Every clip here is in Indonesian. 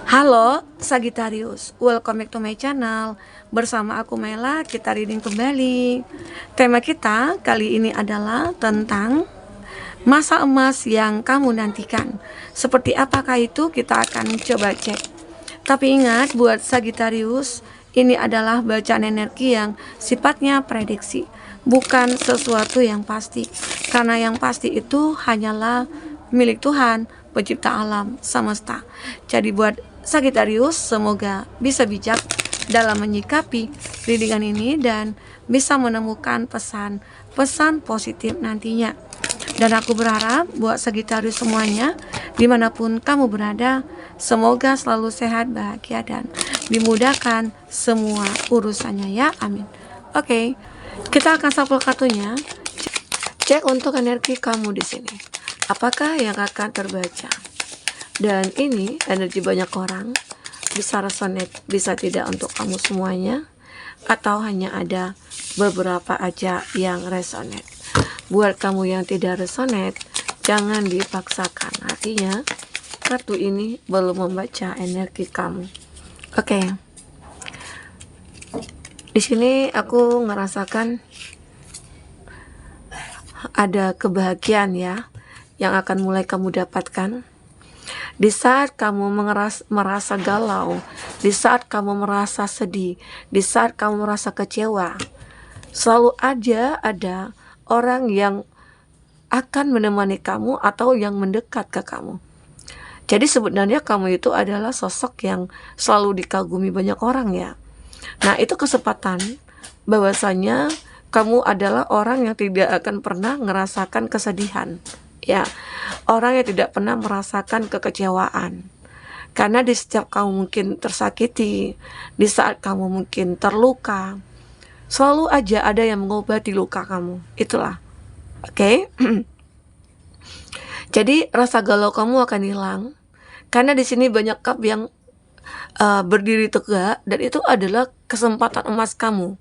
Halo Sagittarius, welcome back to my channel. Bersama aku Mela, kita reading kembali. Tema kita kali ini adalah tentang masa emas yang kamu nantikan. Seperti apakah itu, kita akan coba cek. Tapi ingat buat Sagittarius, ini adalah bacaan energi yang sifatnya prediksi, bukan sesuatu yang pasti. Karena yang pasti itu hanyalah milik Tuhan, pencipta alam semesta. Jadi buat Sagittarius, semoga bisa bijak dalam menyikapi readingan ini dan bisa menemukan pesan-pesan positif nantinya. Dan aku berharap buat Sagittarius semuanya, dimanapun kamu berada, semoga selalu sehat, bahagia, dan dimudahkan semua urusannya ya, amin. Oke, kita akan shuffle kartunya. Cek untuk energi kamu di sini. Apakah yang akan terbaca? Dan ini energi banyak orang, bisa resonate, bisa tidak untuk kamu semuanya, atau hanya ada beberapa aja yang resonate. Buat kamu yang tidak resonate, jangan dipaksakan. Artinya kartu ini belum membaca energi kamu. Oke. Di sini aku ngerasakan ada kebahagiaan ya yang akan mulai kamu dapatkan. Di saat kamu merasa galau, di saat kamu merasa sedih, di saat kamu merasa kecewa, selalu ada orang yang akan menemani kamu atau yang mendekat ke kamu. Jadi sebenarnya kamu itu adalah sosok yang selalu dikagumi banyak orang ya. Nah, itu kesempatan bahwasanya kamu adalah orang yang tidak akan pernah merasakan kesedihan. Ya, orang yang tidak pernah merasakan kekecewaan. Karena di setiap kamu mungkin tersakiti, di saat kamu mungkin terluka, selalu aja ada yang mengobati luka kamu. Itulah. Oke? Jadi rasa galau kamu akan hilang. Karena di sini banyak cup yang berdiri tegak, dan itu adalah kesempatan emas kamu.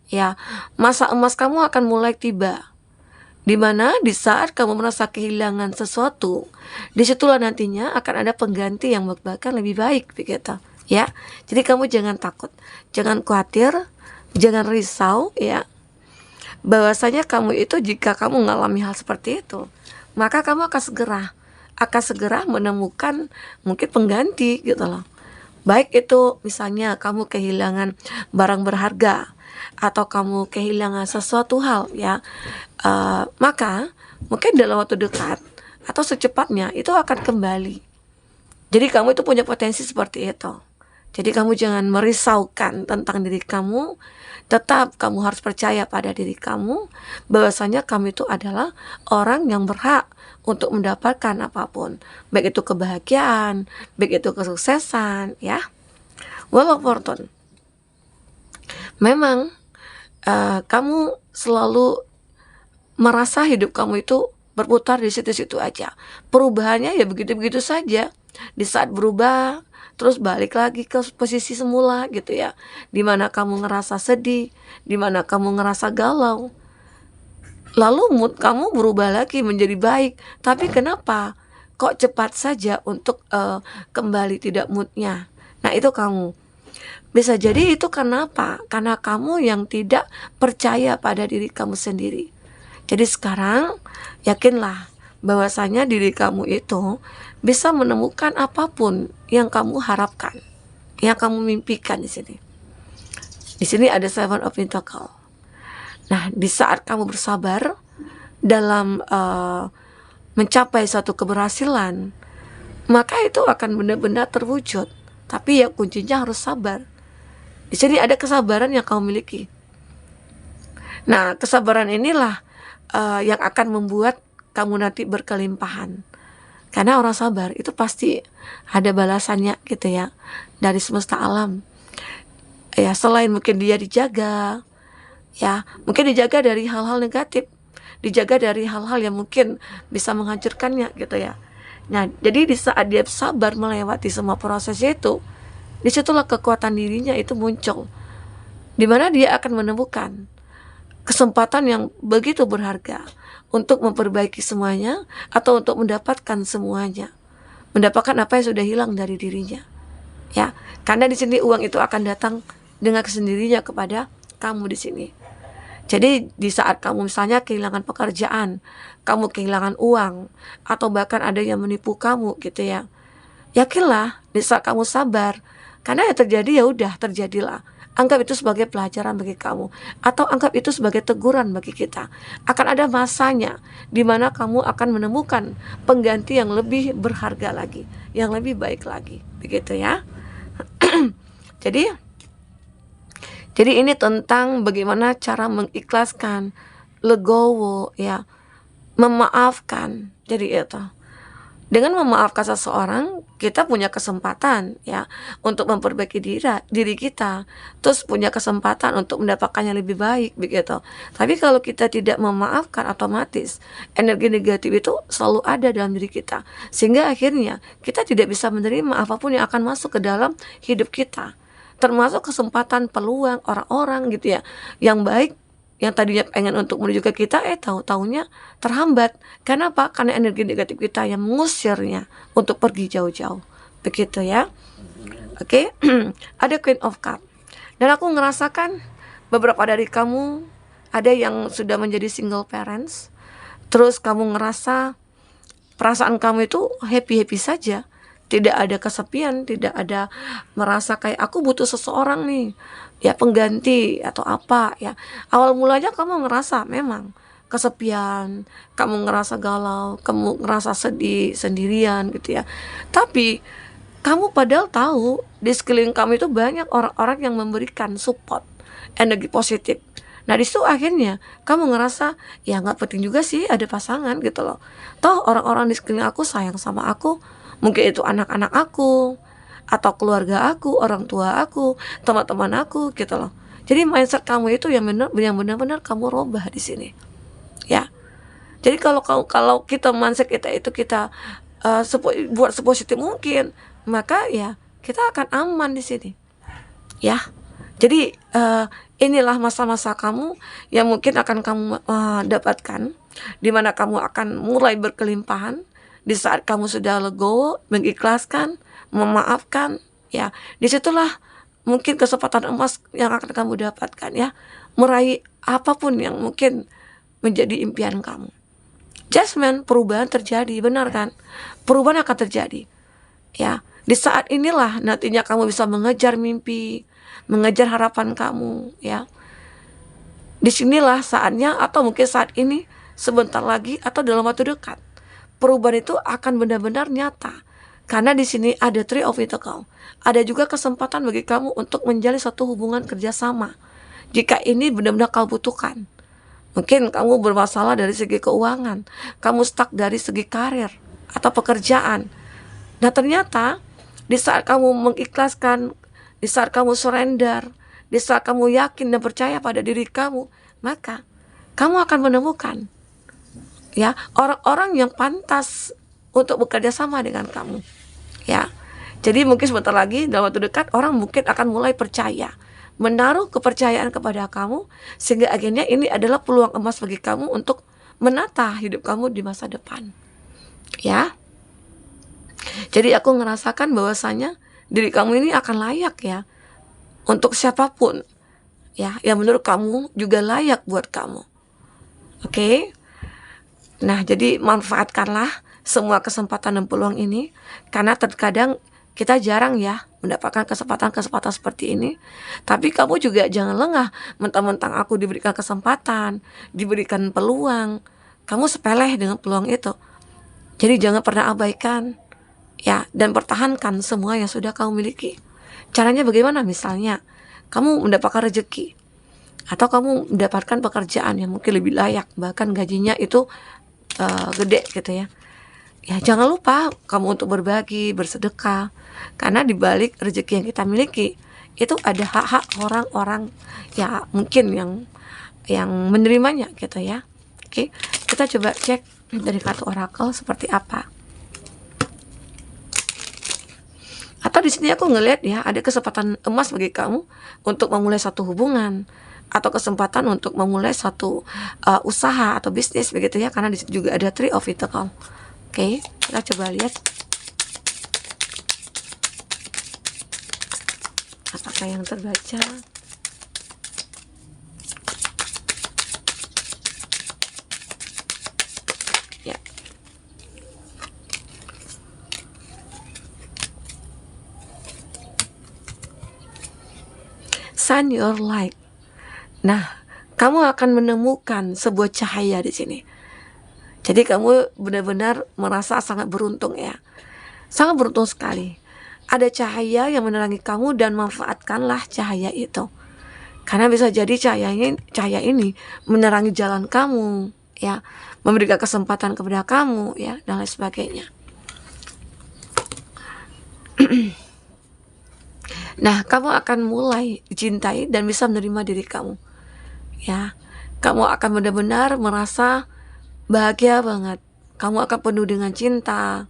Ya, masa emas kamu akan mulai tiba. Dimana di saat kamu merasa kehilangan sesuatu, disitulah nantinya akan ada pengganti yang bahkan lebih baik begitu ya. Jadi kamu jangan takut, jangan khawatir, jangan risau ya, bahwasanya kamu itu jika kamu mengalami hal seperti itu, maka kamu akan segera menemukan mungkin pengganti gitu loh. Baik itu misalnya kamu kehilangan barang berharga, atau kamu kehilangan sesuatu hal ya, maka mungkin dalam waktu dekat atau secepatnya itu akan kembali. Jadi kamu itu punya potensi seperti itu. Jadi kamu jangan merisaukan tentang diri kamu. Tetap kamu harus percaya pada diri kamu, bahwasanya kamu itu adalah orang yang berhak untuk mendapatkan apapun, baik itu kebahagiaan, baik itu kesuksesan ya. Well of Fortune, memang kamu selalu merasa hidup kamu itu berputar di situ-situ aja. Perubahannya ya begitu-begitu saja. Di saat berubah, terus balik lagi ke posisi semula gitu ya. Dimana kamu ngerasa sedih, dimana kamu ngerasa galau, lalu mood kamu berubah lagi menjadi baik. Tapi kenapa kok cepat saja untuk kembali tidak moodnya? Nah, itu kamu. Bisa jadi itu kenapa? Karena kamu yang tidak percaya pada diri kamu sendiri. Jadi sekarang yakinlah bahwasanya diri kamu itu bisa menemukan apapun yang kamu harapkan, yang kamu mimpikan di sini. Di sini ada Seven of Pentacles. Nah, di saat kamu bersabar dalam mencapai suatu keberhasilan, maka itu akan benar-benar terwujud. Tapi ya kuncinya harus sabar. Di sini ada kesabaran yang kamu miliki. Nah, kesabaran inilah yang akan membuat kamu nanti berkelimpahan. Karena orang sabar itu pasti ada balasannya gitu ya, dari semesta alam. Ya, selain mungkin dia dijaga, ya mungkin dijaga dari hal-hal negatif, dijaga dari hal-hal yang mungkin bisa menghancurkannya gitu ya. Nah, jadi di saat dia sabar melewati semua proses itu, disitulah kekuatan dirinya itu muncul, dimana dia akan menemukan kesempatan yang begitu berharga untuk memperbaiki semuanya, atau untuk mendapatkan semuanya, mendapatkan apa yang sudah hilang dari dirinya. ya. Karena di sini uang itu akan datang dengan kesendirinya kepada kamu di sini. Jadi di saat kamu misalnya kehilangan pekerjaan, kamu kehilangan uang, atau bahkan ada yang menipu kamu gitu ya, yakinlah di saat kamu sabar, karena yang terjadi ya udah terjadilah. Anggap itu sebagai pelajaran bagi kamu, atau anggap itu sebagai teguran bagi kita. Akan ada masanya di mana kamu akan menemukan pengganti yang lebih berharga lagi, yang lebih baik lagi, begitu ya. Jadi ini tentang bagaimana cara mengikhlaskan, legowo ya, memaafkan. Jadi itu. Dengan memaafkan seseorang, kita punya kesempatan ya untuk memperbaiki diri kita, terus punya kesempatan untuk mendapatkannya lebih baik begitu. Tapi kalau kita tidak memaafkan, otomatis energi negatif itu selalu ada dalam diri kita, sehingga akhirnya kita tidak bisa menerima apapun yang akan masuk ke dalam hidup kita, termasuk kesempatan, peluang orang-orang gitu ya yang baik, yang tadinya pengen untuk menuju ke kita, tahu-taunya terhambat. Karena apa? Karena energi negatif kita yang mengusirnya untuk pergi jauh-jauh. Begitu ya. Oke. Ada Queen of Cup. Dan aku ngerasakan beberapa dari kamu ada yang sudah menjadi single parents. Terus kamu ngerasa perasaan kamu itu happy-happy saja. Tidak ada kesepian, tidak ada merasa kayak aku butuh seseorang nih, ya pengganti atau apa ya. Awal mulanya kamu ngerasa memang kesepian, kamu ngerasa galau, kamu ngerasa sedih, sendirian gitu ya. Tapi kamu padahal tahu di sekeliling kamu itu banyak orang-orang yang memberikan support, energi positif. Nah di situ akhirnya kamu ngerasa ya nggak penting juga sih ada pasangan gitu loh. Toh orang-orang di sekeliling aku sayang sama aku. Mungkin itu anak-anak aku, atau keluarga aku, orang tua aku, teman-teman aku gitu loh. Jadi mindset kamu itu yang benar-benar kamu robah di sini. Ya. Jadi kalau kita mindset kita itu kita buat sepositif mungkin, maka ya kita akan aman di sini. Ya. Jadi inilah masa-masa kamu yang mungkin akan kamu dapatkan, di mana kamu akan mulai berkelimpahan. Di saat kamu sudah legowo, mengikhlaskan, memaafkan, ya, disitulah mungkin kesempatan emas yang akan kamu dapatkan ya, meraih apapun yang mungkin menjadi impian kamu. Jasmine, perubahan terjadi, benar kan? Perubahan akan terjadi. Ya, di saat inilah nantinya kamu bisa mengejar mimpi, mengejar harapan kamu, ya. Disinilah saatnya, atau mungkin saat ini, sebentar lagi, atau dalam waktu dekat, perubahan itu akan benar-benar nyata. Karena di sini ada Three of Pentacles. Ada juga kesempatan bagi kamu untuk menjalin satu hubungan kerjasama. Jika ini benar-benar kamu butuhkan. Mungkin kamu bermasalah dari segi keuangan, kamu stuck dari segi karir atau pekerjaan. Nah ternyata di saat kamu mengikhlaskan, di saat kamu surrender, di saat kamu yakin dan percaya pada diri kamu, maka kamu akan menemukan ya orang-orang yang pantas untuk bekerja sama dengan kamu ya. Jadi mungkin sebentar lagi dalam waktu dekat orang mungkin akan mulai percaya, menaruh kepercayaan kepada kamu, sehingga akhirnya ini adalah peluang emas bagi kamu untuk menata hidup kamu di masa depan ya. Jadi aku ngerasakan bahwasanya diri kamu ini akan layak ya untuk siapapun ya, yang menurut kamu juga layak buat kamu. Oke. Nah, jadi manfaatkanlah semua kesempatan dan peluang ini, karena terkadang kita jarang ya mendapatkan kesempatan-kesempatan seperti ini. Tapi kamu juga jangan lengah, mentang-mentang aku diberikan kesempatan, diberikan peluang, kamu sepeleh dengan peluang itu. Jadi jangan pernah abaikan ya, dan pertahankan semua yang sudah kamu miliki. Caranya bagaimana? Misalnya kamu mendapatkan rezeki, atau kamu mendapatkan pekerjaan yang mungkin lebih layak, bahkan gajinya itu gede gitu ya. Ya jangan lupa kamu untuk berbagi, bersedekah, karena di balik rezeki yang kita miliki itu ada hak-hak orang-orang ya mungkin yang menerimanya gitu ya. Oke, kita coba cek dari kartu oracle seperti apa. Atau di sini aku ngelihat ya ada kesempatan emas bagi kamu untuk memulai satu hubungan, atau kesempatan untuk memulai satu usaha atau bisnis begitu ya, karena di situ juga ada Three of Pentacles. Oke, kita coba lihat. Apakah yang terbaca? Ya. Shine your light. Nah, kamu akan menemukan sebuah cahaya di sini. Jadi kamu benar-benar merasa sangat beruntung ya. Sangat beruntung sekali. Ada cahaya yang menerangi kamu dan manfaatkanlah cahaya itu. Karena bisa jadi cahaya ini menerangi jalan kamu, ya, memberikan kesempatan kepada kamu, ya, dan lain sebagainya. Nah, kamu akan mulai dicintai dan bisa menerima diri kamu, ya. Kamu akan benar-benar merasa bahagia banget. Kamu akan penuh dengan cinta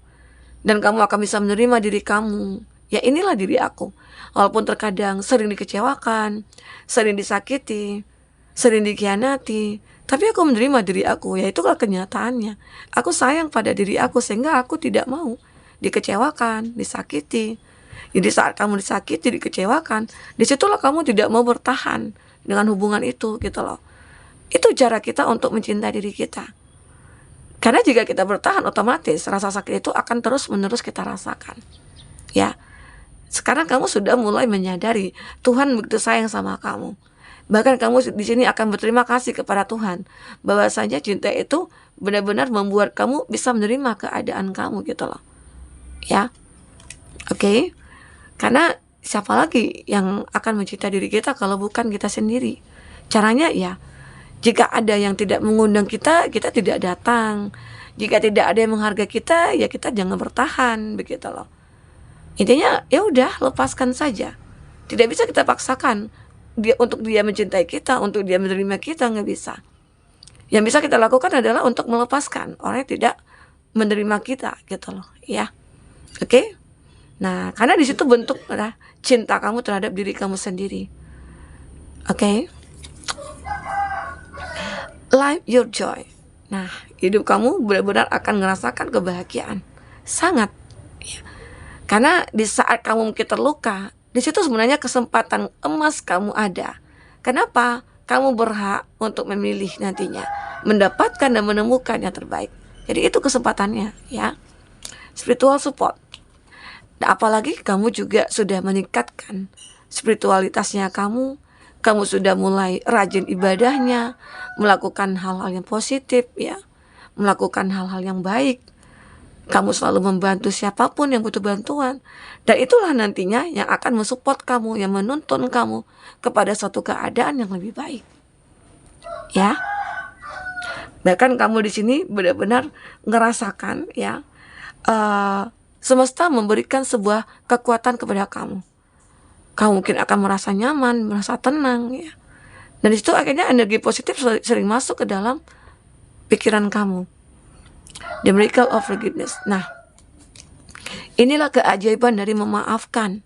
dan kamu akan bisa menerima diri kamu. Ya, inilah diri aku. Walaupun terkadang sering dikecewakan, sering disakiti, sering dikhianati, tapi aku menerima diri aku. Ya, itulah kenyataannya. Aku sayang pada diri aku sehingga aku tidak mau dikecewakan, disakiti. Jadi saat kamu disakiti, dikecewakan, disitulah kamu tidak mau bertahan dengan hubungan itu, gitu loh. Itu cara kita untuk mencintai diri kita. Karena jika kita bertahan, otomatis rasa sakit itu akan terus-menerus kita rasakan. Ya, sekarang kamu sudah mulai menyadari Tuhan begitu sayang sama kamu. Bahkan kamu di sini akan berterima kasih kepada Tuhan bahwasanya cinta itu benar-benar membuat kamu bisa menerima keadaan kamu, gitu loh. Ya, oke. Karena siapa lagi yang akan mencintai diri kita kalau bukan kita sendiri? Caranya ya, jika ada yang tidak mengundang kita, kita tidak datang. Jika tidak ada yang menghargai kita, ya kita jangan bertahan, begitu loh. Intinya ya udah, lepaskan saja. Tidak bisa kita paksakan dia untuk dia mencintai kita, untuk dia menerima kita, nggak bisa. Yang bisa kita lakukan adalah untuk melepaskan orang yang tidak menerima kita, gitu loh, ya. Oke? Nah, karena di situ bentuk cinta kamu terhadap diri kamu sendiri. Oke? Live your joy. Nah, hidup kamu benar-benar akan merasakan kebahagiaan. Sangat. Ya. Karena di saat kamu mungkin terluka, di situ sebenarnya kesempatan emas kamu ada. Kenapa? Kamu berhak untuk memilih nantinya, mendapatkan dan menemukan yang terbaik. Jadi itu kesempatannya, ya. Spiritual support. Nah, apalagi kamu juga sudah meningkatkan spiritualitasnya kamu sudah mulai rajin ibadahnya, melakukan hal-hal yang positif, ya, melakukan hal-hal yang baik. Kamu selalu membantu siapapun yang butuh bantuan. Dan itulah nantinya yang akan mensupport kamu, yang menuntun kamu kepada suatu keadaan yang lebih baik. Ya. Bahkan kamu di sini benar-benar ngerasakan, ya, semesta memberikan sebuah kekuatan kepada kamu. Kamu mungkin akan merasa nyaman, merasa tenang, ya. Dan di situ akhirnya energi positif sering masuk ke dalam pikiran kamu. The miracle of forgiveness. Nah, inilah keajaiban dari memaafkan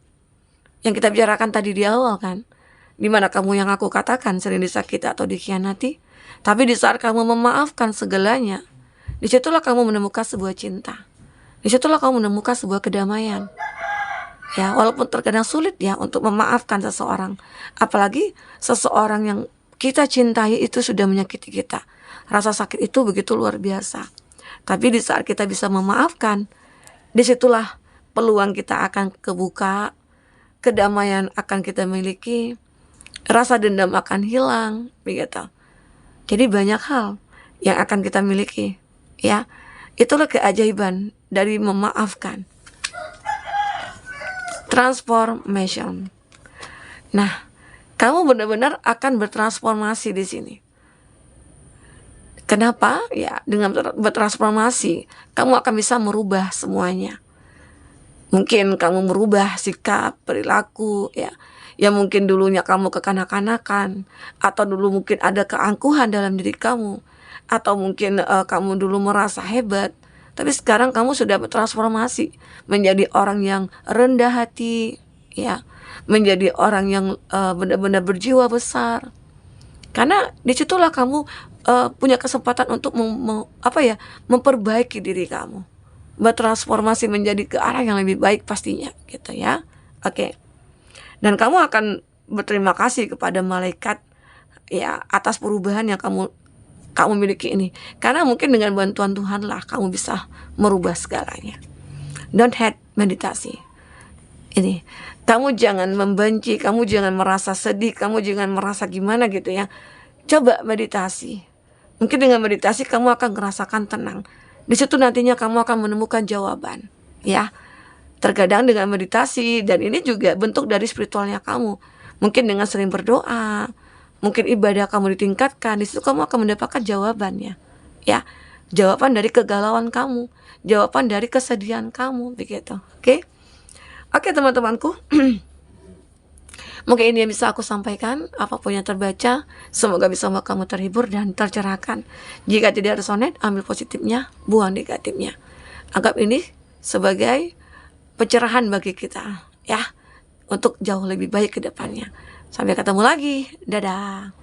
yang kita bicarakan tadi di awal kan. Dimana kamu yang aku katakan sering disakiti atau dikhianati, tapi di saat kamu memaafkan segalanya, disitulah kamu menemukan sebuah cinta. Disitulah kamu menemukan sebuah kedamaian. Ya, walaupun terkadang sulit ya untuk memaafkan seseorang, apalagi seseorang yang kita cintai itu sudah menyakiti kita. Rasa sakit itu begitu luar biasa. Tapi di saat kita bisa memaafkan, disitulah peluang kita akan kebuka, kedamaian akan kita miliki, rasa dendam akan hilang, begitu. Jadi banyak hal yang akan kita miliki, ya. Itulah keajaiban dari memaafkan. Transformation. Nah, kamu benar-benar akan bertransformasi di sini. Kenapa? Ya, dengan bertransformasi, kamu akan bisa merubah semuanya. Mungkin kamu merubah sikap, perilaku, ya. Yang mungkin dulunya kamu kekanak-kanakan, atau dulu mungkin ada keangkuhan dalam diri kamu, atau mungkin kamu dulu merasa hebat, tapi sekarang kamu sudah bertransformasi menjadi orang yang rendah hati, ya, menjadi orang yang benar-benar berjiwa besar. Karena disitulah kamu punya kesempatan untuk memperbaiki diri kamu, bertransformasi menjadi ke arah yang lebih baik pastinya, gitu ya. Oke. Dan kamu akan berterima kasih kepada malaikat ya atas perubahan yang kamu kamu miliki ini. Karena mungkin dengan bantuan Tuhan lah kamu bisa merubah segalanya. Don't hate meditasi. Ini, kamu jangan membenci, kamu jangan merasa sedih, kamu jangan merasa gimana gitu ya. Coba meditasi. Mungkin dengan meditasi kamu akan merasakan tenang. Di situ nantinya kamu akan menemukan jawaban, ya. Terkadang dengan meditasi, dan ini juga bentuk dari spiritualnya kamu. Mungkin dengan sering berdoa, mungkin ibadah kamu ditingkatkan, di situ kamu akan mendapatkan jawabannya, ya. Jawaban dari kegalauan kamu, jawaban dari kesedihan kamu, begitu. Oke teman-temanku. Mungkin ini yang bisa aku sampaikan. Apapun yang terbaca, semoga bisa membuat kamu terhibur dan tercerahkan. Jika tidak resonate, ambil positifnya, buang negatifnya. Anggap ini sebagai pencerahan bagi kita, ya, untuk jauh lebih baik ke depannya. Sampai ketemu lagi. Dadah.